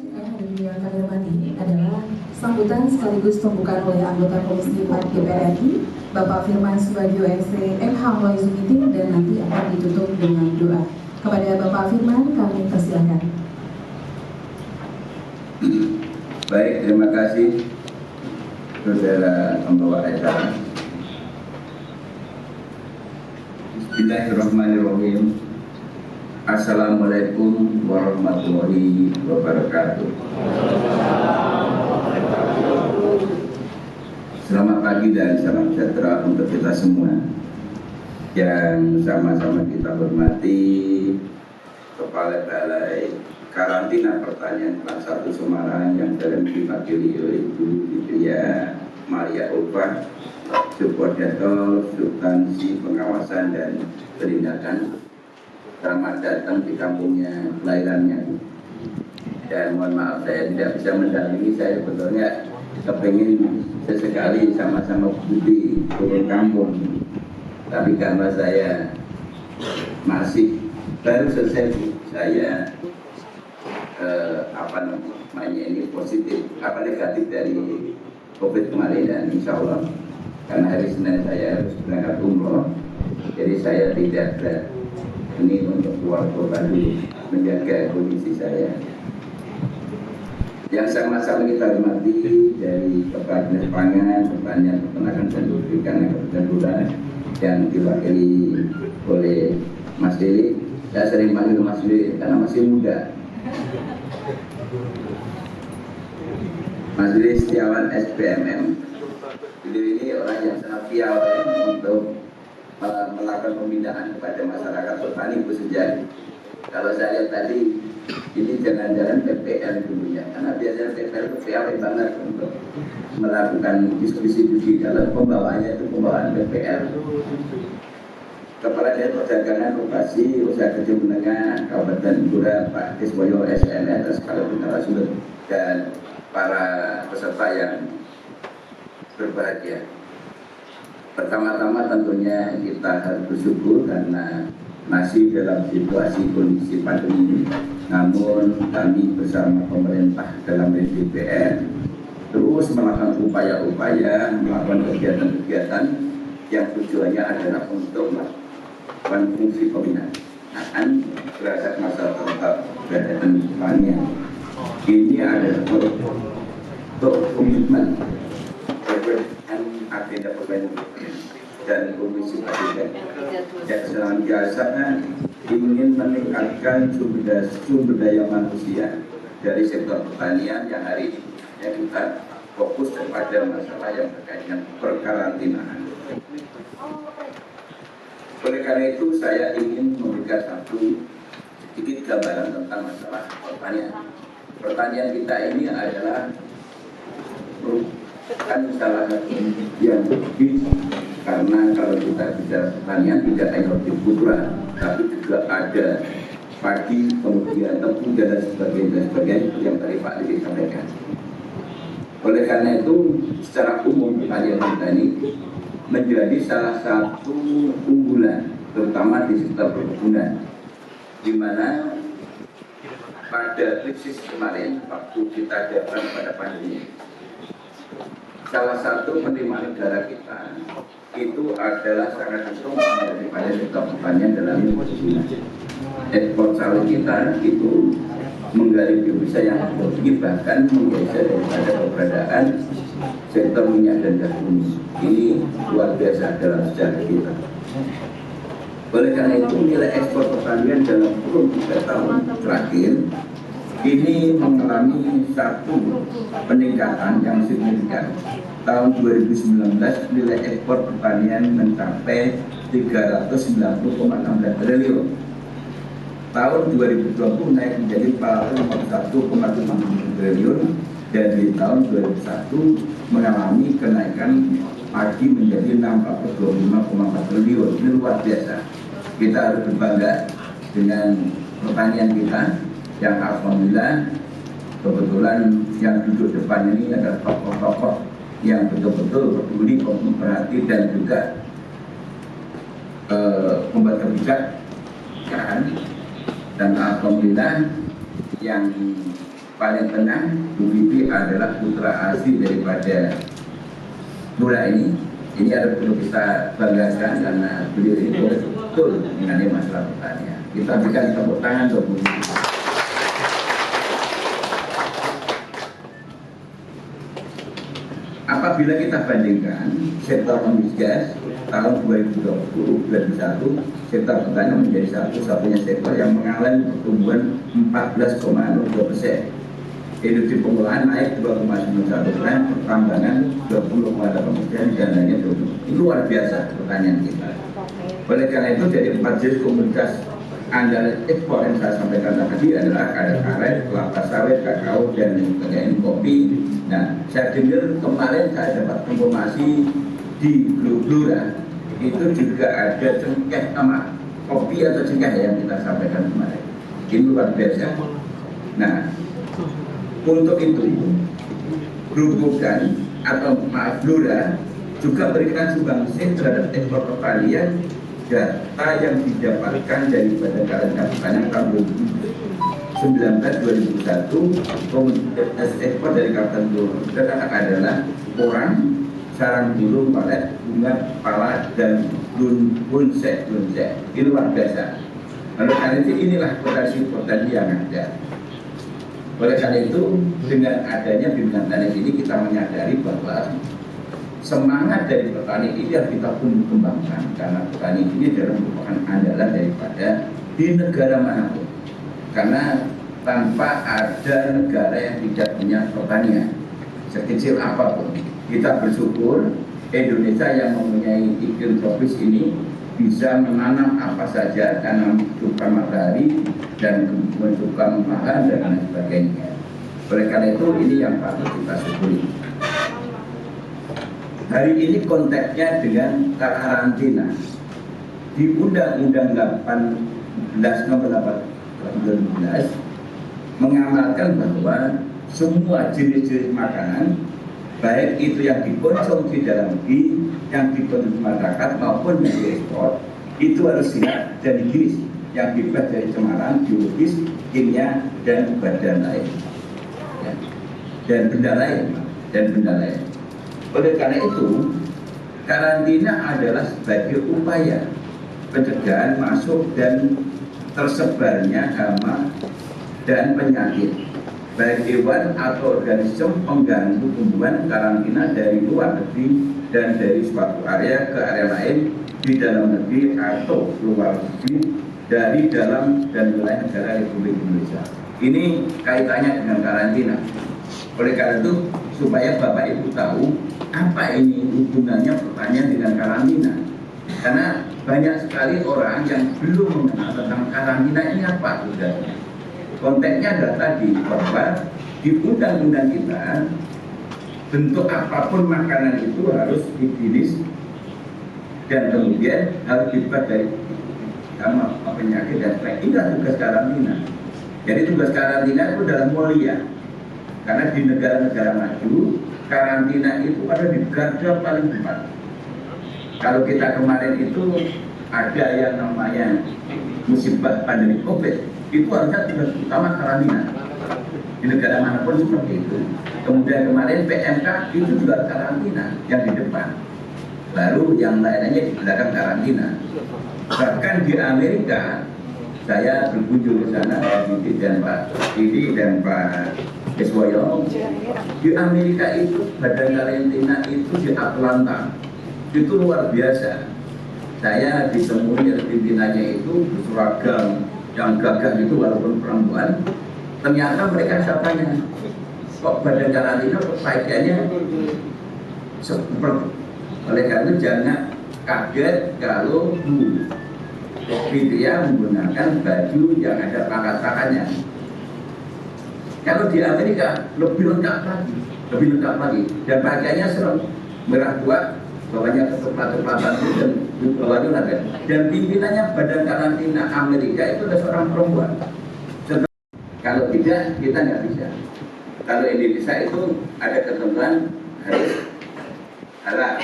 Selanjutnya yang kami hormati adalah sambutan sekaligus pembukaan oleh anggota Komisi 4 DPR RI, Bapak Firman Subagio SC MH Zumitin, dan nanti akan ditutup dengan doa. Kepada Bapak Firman kami persilakan. Baik, terima kasih saudara pembawa acara. Bismillahirrahmanirrahim. Assalamualaikum warahmatullahi wabarakatuh. Selamat pagi dan salam sejahtera untuk kita semua. Yang sama-sama kita hormati Kepala Balai Karantina Pertanian Kelas 1 Semarang yang dalam diwakili oleh Ibu Fitria Maria Ulfa, Subkoordinator Substansi Pengawasan dan Penindakan. Selamat datang di kampungnya kelahirannya. Dan mohon maaf saya tidak bisa mendampingi, saya sebetulnya kepingin sesekali sama-sama budi turun kampung. Tapi karena saya masih baru selesai, saya positif, negatif dari COVID kemarin, dan insya Allah karena hari Senin saya harus berangkat umroh, jadi saya tidak ini untuk keluar kota dulu menjaga kondisi saya. Yang sama-sama kita hormati dari Kepala Dinas Pangan, Pertanian, Peternakan dan Perikanan Kabupaten Blora yang diwakili oleh Mas Dili. Saya sering panggil Mas Dili karena masih muda. Mas Dili Setiawan SPMM. Beliau ini orang yang sangat piawai untuk melakukan pembinaan kepada masyarakat petani khususnya. Kalau saya lihat tadi, ini jangan-jangan PPL dulunya, karena biasanya PPL itu piawai banget untuk melakukan diskusi kalau pembawaannya itu pembawaan PPL. Kepala Dinas Perdagangan Koperasi Usaha Kecil Menengah Kabupaten Blora Pak Kiswoyo SNN atas sekaligus narasumber dan para peserta yang berbahagia. Pertama-tama tentunya kita harus bersyukur karena masih dalam situasi kondisi pandemi. Namun kami bersama pemerintah dalam DPR terus melakukan upaya-upaya, melakukan kegiatan-kegiatan yang tujuannya adalah untuk melakukan fungsi pembinaan terhadap masalah keberadaan pertanian. Ini adalah komitmen agenda pemerintah dan Komisi Presiden yang senantiasa ingin meningkatkan sumber daya manusia dari sektor pertanian yang hari ini kita fokus kepada masalah yang terkait dengan perkarantinaan. Oleh karena itu saya ingin memberikan satu sedikit gambaran tentang masalah pertanian. Pertanian kita ini adalah kan salah satu yang lebih, karena kalau kita bicara pertanian tidak hanya hortikultura, tapi juga ada padi, kemudian tebu dan sebagainya yang tadi Pak Didi sampaikan. Oleh karena itu secara umum pertanian kita ini menjadi salah satu unggulan, terutama di sektor perkebunan, di mana pada krisis kemarin waktu kita hadapkan pada pandemi, salah satu penerimaan negara kita itu adalah sangat terutama daripada sektor pertanian dalam perkebunan. Ekspor sawit kita itu menggali devisa yang tinggi, bahkan menggeser daripada keberadaan sektor minyak dan gas bumi. Ini luar biasa dalam sejarah kita. Oleh karena itu nilai ekspor pertanian dalam kurun 3 tahun terakhir ini mengalami satu peningkatan yang signifikan. Tahun 2019 nilai ekspor pertanian mencapai 390,16 triliun. Tahun 2020 naik menjadi 41,7 triliun, dan di tahun 2021 mengalami kenaikan padi menjadi 625,4 triliun. Ini luar biasa. Kita harus berbangga dengan pertanian kita yang alhamdulillah kebetulan yang duduk depan ini adalah tokoh-tokoh yang betul-betul peduli, memperhati dan juga membuat kebijakan, dan alhamdulillah yang paling tengah Bu Vivi adalah putra asli daripada Lurah ini. Ini ada perlu kita banggakan karena beliau ini betul mengenai masalah pertanian. Kita berikan tepuk tangan untuk Bu Vivi. Apabila kita bandingkan sektor migas tahun 2020-2021, sektor pertanian menjadi satu-satunya sektor yang mengalami pertumbuhan 14,02%. Industri pengolahan naik 2,91%, pertambangan 20,8%, dan lainnya 20%. Itu luar biasa pertanian kita. Oleh karena itu, dari 4 jenis komoditas andalan ekspor yang saya sampaikan tadi adalah karet, kelapa sawit, kakao, dan sebagainya, kopi. Nah, saya dengar kemarin saya dapat informasi di Blora itu juga ada cengkeh sama kopi atau cengkeh yang kita sampaikan kemarin. Ini luar biasa. Nah, untuk itu Grobogan atau Blora juga berikan sumbangsih terhadap ekspor pertanian. Data yang didapatkan dari Badan Karantina Pertanian tahun 2019-2021, komoditas ekspor dari Kabupaten Blora adalah koran, sarang burung, palet, bunga, pala, dan bunsek. Ini luar biasa. Oleh karena itu inilah potensi yang ada. Oleh karena itu dengan adanya bimbingan tani ini kita menyadari bahwa semangat dari petani ini harus kita kembangkan, karena petani ini adalah merupakan andalan daripada di negara manapun. Karena tanpa ada negara yang tidak punya pertanian sekecil apapun, kita bersyukur Indonesia yang mempunyai iklim tropis ini bisa menanam apa saja, tanam suka matahari dan suka lahan dan lain sebagainya. Oleh karena itu ini yang patut kita syukuri. Hari ini konteksnya dengan karantina. Di Undang-Undang 18 nomor 2012 mengamalkan bahwa semua jenis-jenis makanan, baik itu yang dikonsumsi dalam negeri, yang dikonsumsi masyarakat maupun yang diekspor, itu harus sehat dan higienis, yang bebas dari cemaran biologis, kimia, dan badan lain, dan benda lain. Oleh karena itu, karantina adalah sebagai upaya pencegahan masuk dan tersebarnya hama dan penyakit, baik hewan atau organisme pengganggu tumbuhan. Karantina dari luar negeri dan dari suatu area ke area lain di dalam negeri atau luar negeri, dari dalam dan wilayah negara Republik Indonesia. Ini kaitannya dengan karantina. Oleh karena itu, supaya Bapak Ibu tahu apa ini hubungannya pertanian dengan karantina. Karena banyak sekali orang yang belum mengenal tentang karantina ini apa sebenarnya. Konteksnya adalah tadi bahwa di undang-undang kita, bentuk apapun makanan itu harus higienis dan kemudian harus bebas dari hama, penyakit dan sebagainya. Inilah tugas karantina. Jadi tugas karantina itu adalah mulia. Karena di negara-negara maju, karantina itu ada di garda paling depan. Kalau kita kemarin itu ada yang namanya musibah pandemi COVID, itu harusnya tugas utama karantina. Di negara manapun seperti itu. Kemudian kemarin PMK itu juga karantina yang di depan. Baru yang lainnya di belakang karantina. Bahkan di Amerika, saya berkunjung ke sana, Pak Didi dan Pak Eswoyo. Di Amerika itu badan karantina itu di Atlanta, itu luar biasa. Saya ditemui oleh pimpinannya itu berseragam yang gagah itu walaupun perempuan. Ternyata mereka saya tanya, kok badan karantina pakaiannya seperti. Oleh karena itu jangan kaget kalau Bu Fitria menggunakan baju yang ada pangkat-pangkatnya. Kalau di Amerika lebih lengkap lagi, dan pakaiannya serem, merah tua, bawahnya ketupat-tupatan dan bawahnya ada. Dan pimpinannya badan karantina Amerika itu ada seorang perempuan. Kalau tidak, kita nggak bisa. Kalau Indonesia itu ada ketentuan harus halal,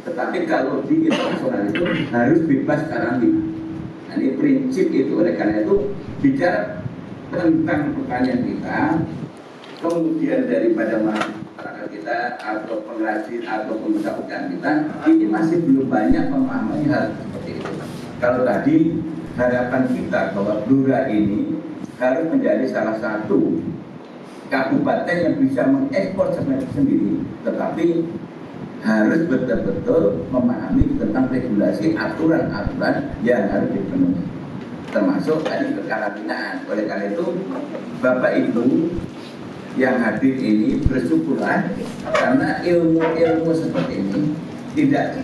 tetapi kalau di internasional itu harus bebas karantina. Nah, ini prinsip itu. Oleh karena itu bicara tentang pertanian kita, kemudian daripada masyarakat kita atau pengrajin atau pengusaha UMKM kita ini masih belum banyak memahami hal seperti itu. Kalau tadi harapan kita bahwa Blora ini harus menjadi salah satu kabupaten yang bisa mengekspor sendiri, tetapi harus betul-betul memahami tentang regulasi aturan-aturan yang harus dipenuhi, termasuk tadi kekarantinaan. Oleh karena itu, Bapak Ibu yang hadir ini bersyukurlah karena ilmu-ilmu seperti ini tidak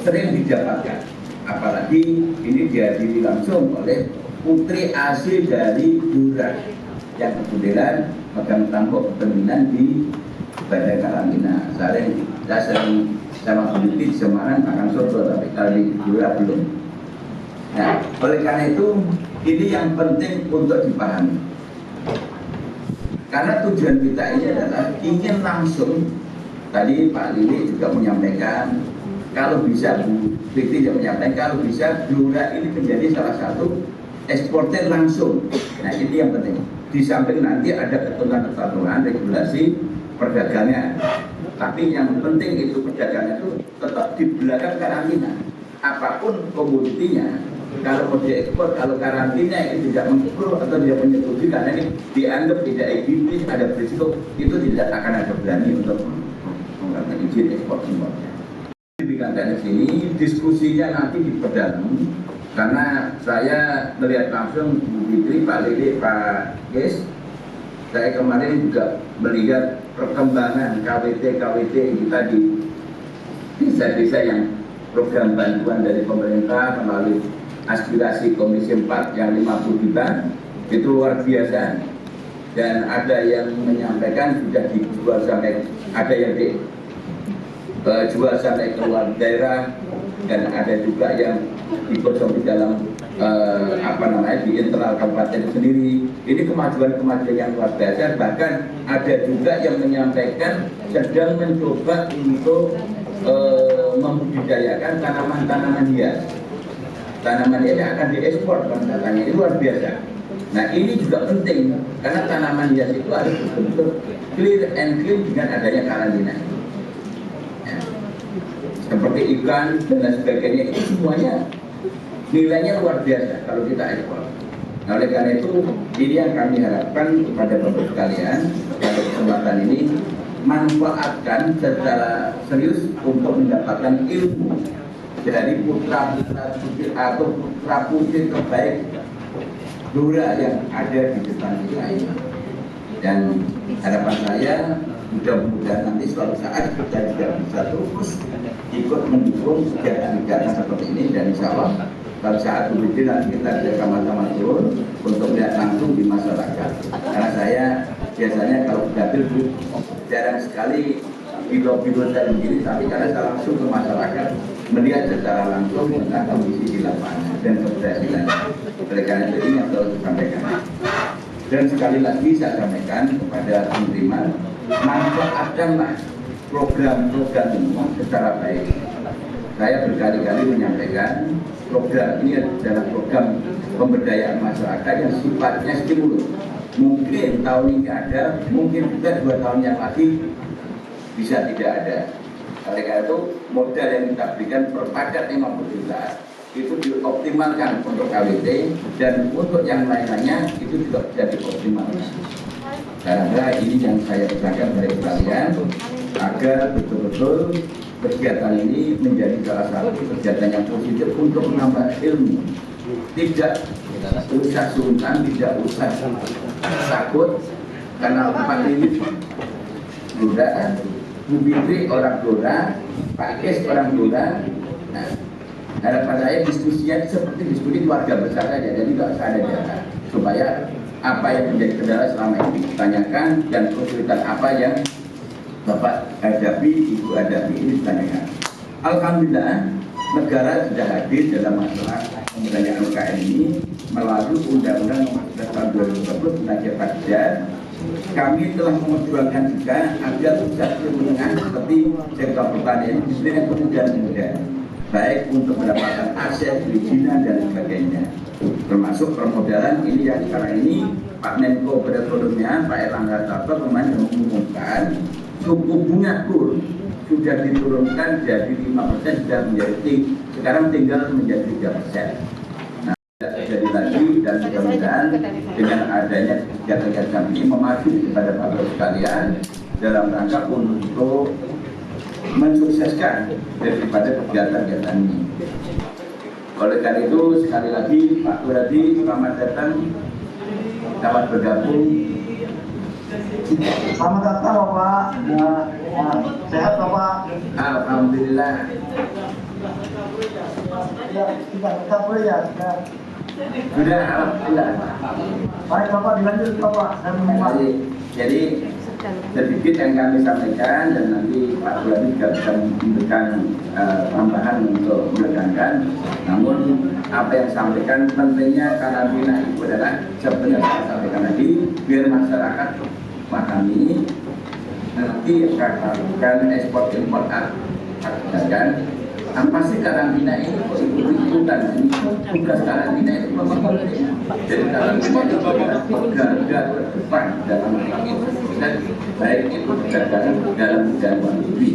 sering didapatkan, apalagi ini dihadiri langsung oleh putri asli dari Blora yang kebetulan megang tampuk kepemimpinan di Badai Karantina. Saya sering sama peneliti di Semarang makan soto, tapi kali Blora belum. Nah, oleh karena itu ini yang penting untuk dipahami. Karena tujuan kita ini adalah ingin langsung, tadi Pak Lili juga menyampaikan, kalau bisa Bu Fikri juga menyampaikan, kalau bisa Blora ini menjadi salah satu eksportir langsung. Nah, ini yang penting. Di samping nanti ada ketentuan-ketentuan regulasi perdagangan, tapi yang penting itu perdagangan itu tetap di belakang karantina. Apapun komoditinya, kalau mau diekspor, kalau karantina itu tidak mengekspor atau tidak menyetujui karena ini dianggap tidak etis, ada berisiko, itu tidak akan ada berani untuk mengeluarkan izin ekspor impornya. Di kantor sini diskusinya nanti diperdalam, karena saya melihat langsung Bu Fitri, Pak Lili, Pak Kes. Saya kemarin juga melihat perkembangan KWT kita di desa-desa yang program bantuan dari pemerintah melalui aspirasi Komisi 4 yang 50 juta, itu luar biasa. Dan ada yang menyampaikan sudah dijual sampai, ada yang dijual sampai ke luar daerah, dan ada juga yang dikosong di dalam di internal kabupaten sendiri. Ini kemajuan-kemajuan yang luar biasa. Bahkan ada juga yang menyampaikan sedang mencoba untuk membudidayakan tanaman-tanaman hias. Tanaman hias yang akan diekspor, katanya ini luar biasa. Nah, ini juga penting karena tanaman hias itu harus betul-betul clear and clean dengan adanya karantina. Ya. Seperti ikan dan lain sebagainya, itu semuanya nilainya luar biasa kalau kita ekspor. Nah, oleh karena itu ini yang kami harapkan kepada Bapak sekalian, pada kesempatan ini manfaatkan secara serius untuk mendapatkan ilmu dari putra-putri atau putra-putri terbaik Blora yang ada di depan kita ini. Dan harapan saya mudah-mudahan nanti suatu saat kita juga bisa terus ikut mendukung kegiatan-kegiatan seperti ini, dan insya Allah pada saat begitu nanti kita bisa sama-sama turun untuk melihat langsung di masyarakat. Karena saya biasanya kalau dapil jarang sekali biro-biro saya begini, tapi karena saya langsung ke masyarakat melihat secara langsung tentang kondisi di lapangan dan keberhasilan. Oleh karena itu ini yang harus disampaikan. Dan sekali lagi saya sampaikan kepada penerima, manfaatkanlah program-program ini secara baik. Saya berkali-kali menyampaikan program ini adalah program pemberdayaan masyarakat yang sifatnya stimulus. Mungkin tahun ini ada, mungkin juga 2 tahun yang lagi bisa tidak ada. Oleh karena itu modal yang kita berikan per paket 50 juta itu dioptimalkan untuk KWT, dan untuk yang lain-lainnya itu juga bisa dioptimalkan. Karena ini yang saya pesankan dari kalian agar betul-betul kegiatan ini menjadi salah satu kegiatan yang positif untuk menambah ilmu. Tidak usah sungkan, tidak usah takut, karena tempat ini Blora, Bu Fitri orang Blora, Pak Kes orang Blora. Nah, harapan saya diskusinya seperti diskusi keluarga besar saja, jadi tidak usah ada data, supaya apa yang menjadi kendala selama ini ditanyakan, dan kesulitan apa yang Bapak hadapi, Ibu hadapi ini ditanyakan. Alhamdulillah, negara sudah hadir dalam masalah pemberdayaan UMKM ini melalui Undang-Undang Nomor 11 Tahun 2020 tentang Cipta Kerja. Kami telah memperjuangkan juga agar usaha kecil menengah seperti sektor pertanian diberikan kemudahan-kemudahan, baik untuk mendapatkan akses perizinan dan sebagainya, termasuk permodalan ini yang sekarang ini Pak Menko Perekonomian Pak Erlangga Hartarto kemarin mengumumkan suku bunga KUR sudah diturunkan dari 5% sudah menjadi sekarang tinggal menjadi 3%. Nah, tidak terjadi lagi dan mudah-mudahan dengan adanya kegiatan ini memacu kepada Bapak sekalian dalam rangka untuk mensukseskan daripada kegiatan-kegiatan ini. Oleh karena itu sekali lagi Pak Turadi selamat datang, selamat bergabung. Selamat datang Bapak. Sehat Bapak. Alhamdulillah. Ya, kita boleh ya. Sudah, alhamdulillah. Baik Bapak, dilanjut Bapak. Jadi sedikit yang kami sampaikan dan nanti Pak Turadi juga bisa memberikan tambahan untuk menekankan. Namun apa yang sampaikan pentingnya karantina itu adalah sebenarnya saya sampaikan tadi biar masyarakat pahami nanti akan ekspor impor kan apa sih karantina ini ikut-ikutan ini tugas karantina itu memang penting. Jadi karantina itu adalah garda terdepan dalam dan baik itu perdagangan dalam dan luar negeri.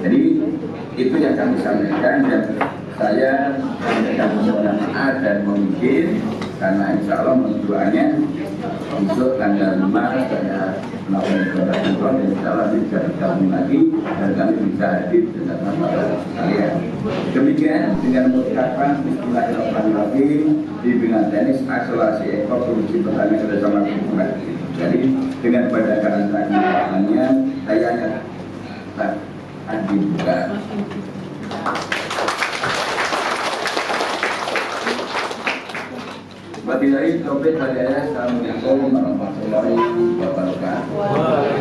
Jadi itu yang kami sampaikan dan saya menyampaikan permohonan maaf dan mungkin karena insya Allah mendoanya untuk tanggal 5 saya melakukan ibadah umroh dan insya Allah bisa bergabung lagi dan kami bisa hadir bersama Bapak sekalian. Demikian dengan mengucapkan Bismillahirrahmanirrahim bimbingan teknis akselerasi ekspor produksi pertanian kerjasama lingkungan. Jadi dengan pada karantina saya akan hadir juga. Wabillahi taufiq wal hidayah. Assalamualaikum warahmatullahi wabarakatuh.